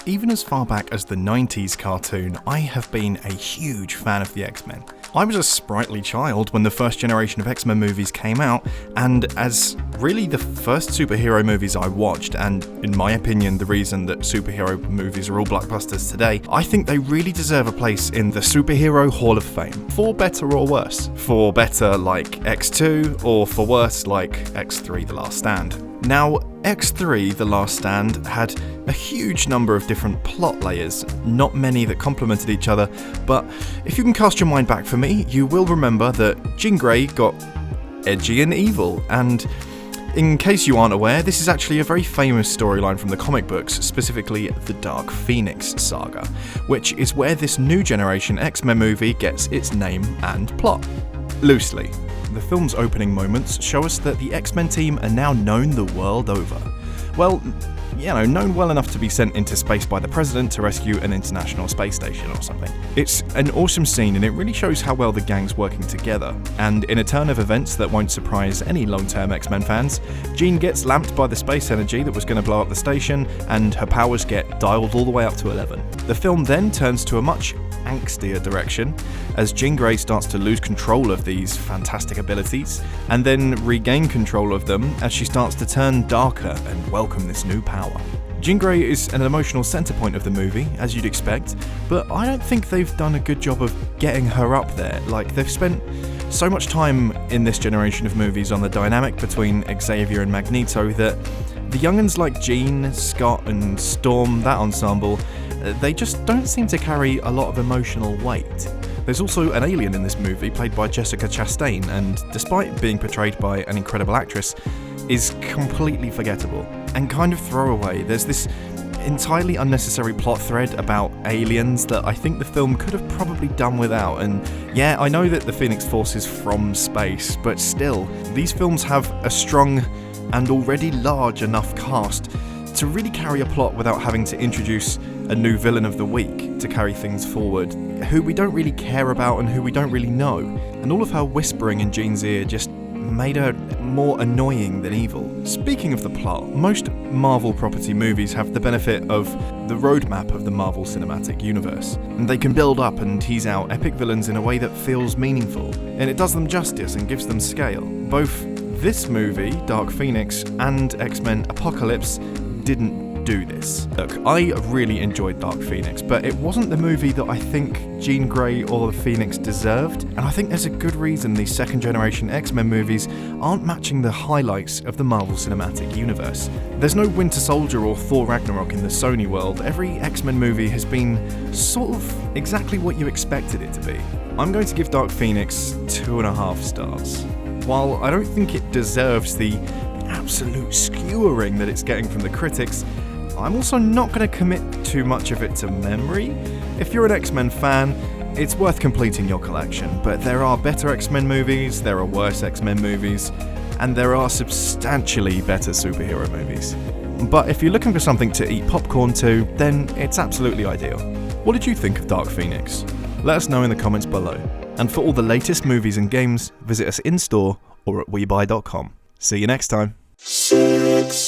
Even as far back as the 90s cartoon, I have been a huge fan of the X-Men. I was a sprightly child when the first generation of X-Men movies came out, and as really the first superhero movies I watched, and in my opinion the reason that superhero movies are all blockbusters today, I think they really deserve a place in the Superhero Hall of Fame. For better or worse. For better like X2, or for worse like X3 The Last Stand. Now, X3 The Last Stand had a huge number of different plot layers, not many that complemented each other, but if you can cast your mind back for me, you will remember that Jean Grey got edgy and evil, and in case you aren't aware, this is actually a very famous storyline from the comic books, specifically the Dark Phoenix saga, which is where this new generation X-Men movie gets its name and plot. Loosely. The film's opening moments show us that the X-Men team are now known the world over. Well, known well enough to be sent into space by the President to rescue an international space station or something. It's an awesome scene, and it really shows how well the gang's working together. And in a turn of events that won't surprise any long-term X-Men fans, Jean gets lamped by the space energy that was going to blow up the station, and her powers get dialed all the way up to 11. The film then turns to a much angstier direction as Jean Grey starts to lose control of these fantastic abilities and then regain control of them as she starts to turn darker and welcome this new power. Jean Grey is an emotional centre point of the movie, as you'd expect, but I don't think they've done a good job of getting her up there. Like, they've spent so much time in this generation of movies on the dynamic between Xavier and Magneto that the young'uns like Jean, Scott and Storm, that ensemble, they just don't seem to carry a lot of emotional weight. There's also an alien in this movie played by Jessica Chastain, and despite being portrayed by an incredible actress, is completely forgettable and kind of throwaway. There's this entirely unnecessary plot thread about aliens that I think the film could have probably done without, and yeah, I know that the Phoenix Force is from space, but still, these films have a strong and already large enough cast to really carry a plot without having to introduce a new villain of the week to carry things forward, who we don't really care about and who we don't really know. And all of her whispering in Jean's ear just made her more annoying than evil. Speaking of the plot, most Marvel property movies have the benefit of the roadmap of the Marvel Cinematic Universe, and they can build up and tease out epic villains in a way that feels meaningful, and it does them justice and gives them scale. Both this movie, Dark Phoenix, and X-Men Apocalypse didn't do this. Look, I really enjoyed Dark Phoenix, but it wasn't the movie that I think Jean Grey or the Phoenix deserved, and I think there's a good reason these second generation X-Men movies aren't matching the highlights of the Marvel Cinematic Universe. There's no Winter Soldier or Thor Ragnarok in the Sony world. Every X-Men movie has been sort of exactly what you expected it to be. I'm going to give Dark Phoenix 2.5 stars. While I don't think it deserves the absolute skewering that it's getting from the critics, I'm also not going to commit too much of it to memory. If you're an X-Men fan, it's worth completing your collection, but there are better X-Men movies, there are worse X-Men movies, and there are substantially better superhero movies. But if you're looking for something to eat popcorn to, then it's absolutely ideal. What did you think of Dark Phoenix? Let us know in the comments below. And for all the latest movies and games, visit us in-store or at webuy.com. See you next time. CeX.